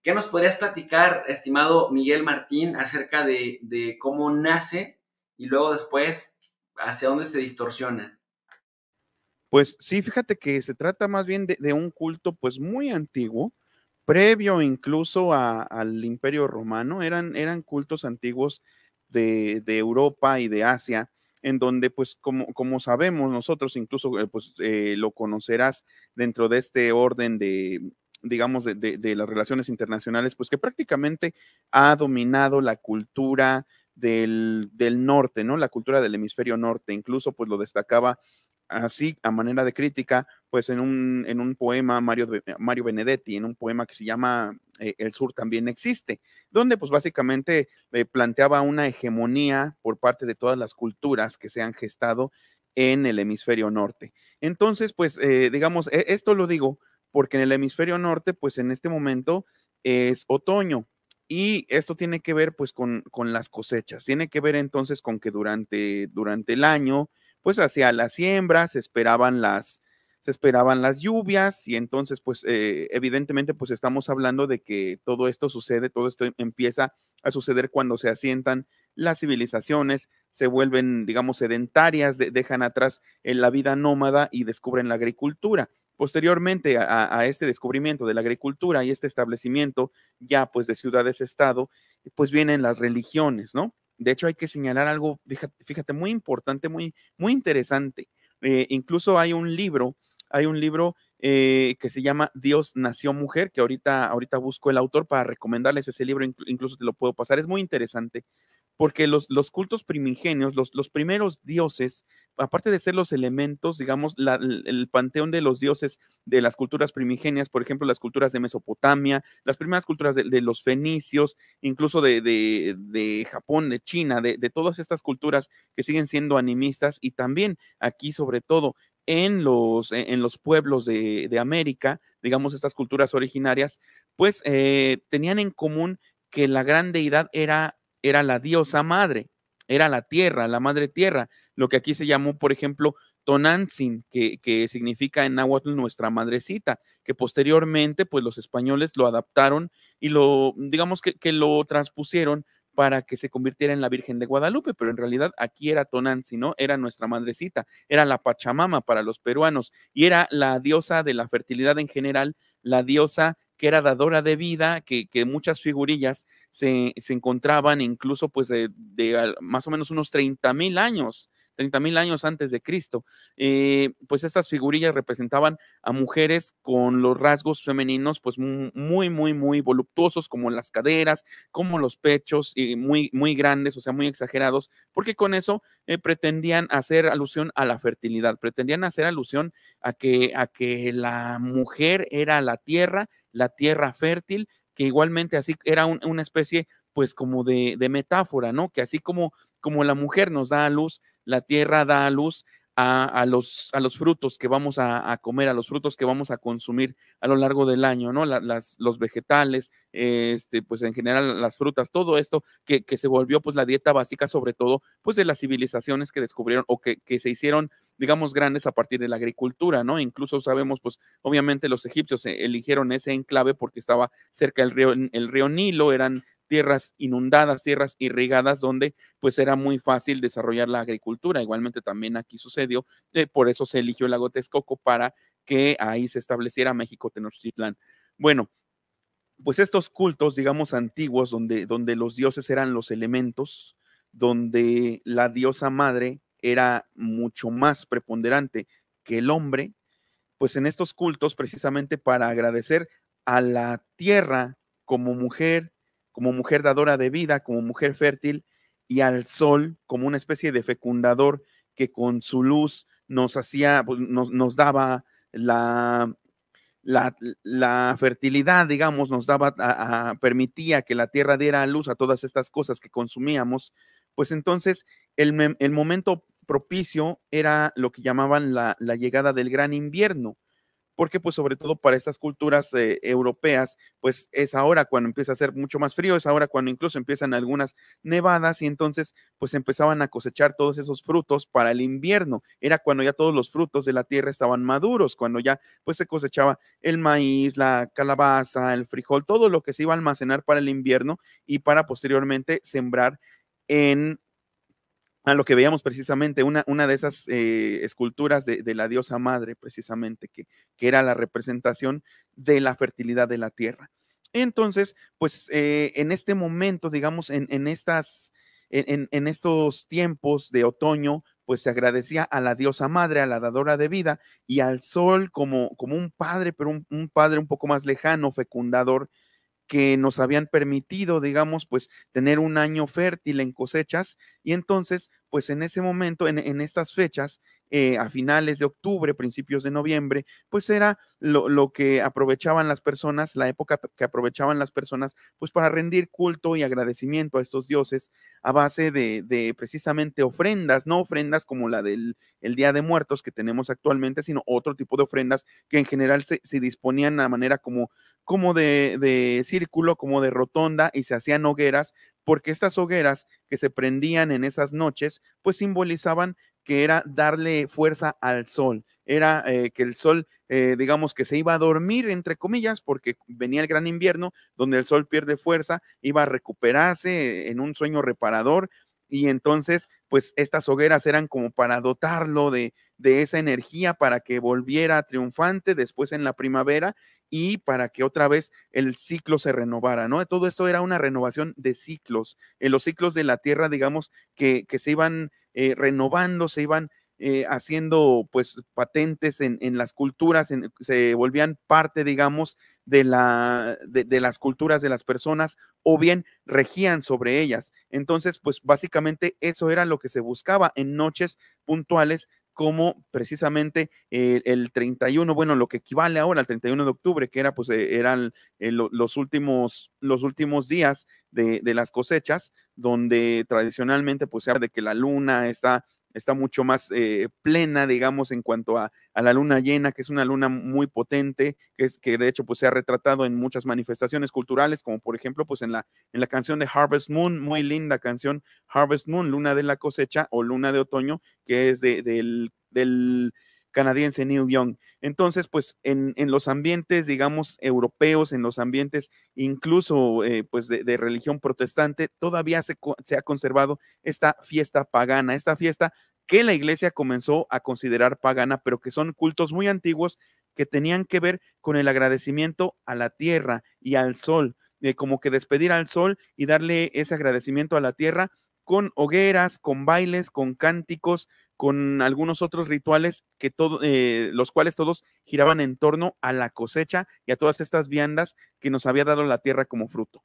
¿Qué nos podrías platicar, estimado Miguel Martín, acerca de cómo nace y luego después hacia dónde se distorsiona? Pues sí, fíjate que se trata más bien de un culto, pues, muy antiguo, previo incluso al Imperio Romano, eran cultos antiguos de Europa y de Asia, en donde, pues, como sabemos nosotros, incluso, pues, lo conocerás dentro de este orden de, digamos, de las relaciones internacionales, pues, que prácticamente ha dominado la cultura del norte, ¿no? La cultura del hemisferio norte, incluso, pues, lo destacaba así, a manera de crítica, pues en un poema Mario Benedetti, en un poema que se llama El sur también existe, donde pues básicamente planteaba una hegemonía por parte de todas las culturas que se han gestado en el hemisferio norte. Entonces, pues digamos, esto lo digo porque en el hemisferio norte, pues en este momento es otoño. Y esto tiene que ver pues con las cosechas, tiene que ver entonces con que durante el año, pues hacia la siembra, se esperaban las lluvias y entonces, pues, evidentemente, pues estamos hablando de que todo esto empieza a suceder cuando se asientan las civilizaciones, se vuelven, digamos, sedentarias, dejan atrás la vida nómada y descubren la agricultura. Posteriormente a este descubrimiento de la agricultura y este establecimiento ya pues de ciudades-estado, pues vienen las religiones, ¿no? De hecho, hay que señalar algo, fíjate, muy importante, muy interesante. Incluso hay un libro que se llama Dios nació mujer, que ahorita busco el autor para recomendarles ese libro, incluso te lo puedo pasar. Es muy interesante porque los cultos primigenios, los primeros dioses, aparte de ser los elementos, digamos, el panteón de los dioses de las culturas primigenias, por ejemplo, las culturas de Mesopotamia, las primeras culturas de los fenicios, incluso de Japón, de China, de todas estas culturas que siguen siendo animistas y también aquí sobre todo en los pueblos de América, digamos, estas culturas originarias, pues tenían en común que la gran deidad era la diosa madre, era la tierra, la madre tierra, lo que aquí se llamó, por ejemplo, Tonantzin, que significa en náhuatl nuestra madrecita, que posteriormente, pues los españoles lo adaptaron y digamos que lo transpusieron para que se convirtiera en la Virgen de Guadalupe, pero en realidad aquí era Tonantzin, ¿no? Era nuestra madrecita, era la Pachamama para los peruanos y era la diosa de la fertilidad en general, la diosa que era dadora de vida, que muchas figurillas se encontraban incluso pues más o menos unos 30,000 años antes de Cristo. Pues estas figurillas representaban a mujeres con los rasgos femeninos pues muy, muy, muy voluptuosos, como las caderas, como los pechos, y muy, muy grandes, o sea, muy exagerados, porque con eso pretendían hacer alusión a la fertilidad, pretendían hacer alusión a que la mujer era la tierra fértil, que igualmente así era una especie pues como de metáfora, ¿no? Que así como la mujer nos da a luz, la tierra da a luz a los frutos que vamos a comer, a los frutos que vamos a consumir a lo largo del año, ¿no? Los vegetales, pues en general las frutas, todo esto que se volvió pues la dieta básica, sobre todo pues de las civilizaciones que descubrieron o que se hicieron, digamos, grandes a partir de la agricultura, ¿no? Incluso sabemos pues obviamente los egipcios eligieron ese enclave porque estaba cerca el río Nilo, eran tierras inundadas, tierras irrigadas, donde pues era muy fácil desarrollar la agricultura. Igualmente también aquí sucedió, por eso se eligió el lago Texcoco para que ahí se estableciera México Tenochtitlán. Bueno, pues estos cultos, digamos, antiguos, donde los dioses eran los elementos, donde la diosa madre era mucho más preponderante que el hombre, pues en estos cultos, precisamente para agradecer a la tierra como mujer dadora de vida, como mujer fértil, y al sol como una especie de fecundador que con su luz nos hacía, pues, nos daba la, la, la fertilidad, digamos, permitía que la tierra diera a luz a todas estas cosas que consumíamos, pues entonces el momento propicio era lo que llamaban la llegada del gran invierno, porque pues sobre todo para estas culturas europeas, pues es ahora cuando empieza a ser mucho más frío, es ahora cuando incluso empiezan algunas nevadas y entonces pues empezaban a cosechar todos esos frutos para el invierno. Era cuando ya todos los frutos de la tierra estaban maduros, cuando ya pues se cosechaba el maíz, la calabaza, el frijol, todo lo que se iba a almacenar para el invierno y para posteriormente sembrar en a lo que veíamos precisamente, una de esas esculturas de la diosa madre, precisamente, que era la representación de la fertilidad de la tierra. Entonces, pues en este momento, digamos, en estos tiempos de otoño, pues se agradecía a la diosa madre, a la dadora de vida, y al sol como un padre, pero un padre un poco más lejano, fecundador, que nos habían permitido, digamos, pues tener un año fértil en cosechas y entonces, pues en ese momento, en estas fechas, a finales de octubre, principios de noviembre, pues era lo que aprovechaban las personas, la época que aprovechaban las personas, pues para rendir culto y agradecimiento a estos dioses a base de precisamente ofrendas, no ofrendas como la del el Día de Muertos que tenemos actualmente, sino otro tipo de ofrendas que en general se disponían a manera como de círculo, como de rotonda, y se hacían hogueras, porque estas hogueras que se prendían en esas noches, pues simbolizaban que era darle fuerza al sol, era que el sol, digamos que se iba a dormir, entre comillas, porque venía el gran invierno, donde el sol pierde fuerza, iba a recuperarse en un sueño reparador, y entonces, pues estas hogueras eran como para dotarlo de esa energía para que volviera triunfante después en la primavera y para que otra vez el ciclo se renovara, ¿no? Todo esto era una renovación de ciclos. En los ciclos de la Tierra, digamos, que se iban renovando, se iban haciendo pues patentes en las culturas, se volvían parte, digamos, de las culturas de las personas o bien regían sobre ellas. Entonces, pues básicamente eso era lo que se buscaba en noches puntuales como precisamente el 31, bueno, lo que equivale ahora al 31 de octubre, que era, pues, eran los últimos días de las cosechas, donde tradicionalmente, pues, se habla de que la luna está mucho más plena, digamos, en cuanto a la luna llena, que es una luna muy potente, que de hecho, pues, se ha retratado en muchas manifestaciones culturales, como por ejemplo, pues, en la canción de Harvest Moon, muy linda canción, Harvest Moon, luna de la cosecha o luna de otoño, que es del canadiense Neil Young. Entonces, pues en los ambientes, digamos, europeos, en los ambientes incluso pues de religión protestante, todavía se ha conservado esta fiesta pagana, esta fiesta que la iglesia comenzó a considerar pagana, pero que son cultos muy antiguos que tenían que ver con el agradecimiento a la tierra y al sol, como que despedir al sol y darle ese agradecimiento a la tierra con hogueras, con bailes, con cánticos, con algunos otros rituales los cuales todos giraban en torno a la cosecha y a todas estas viandas que nos había dado la tierra como fruto.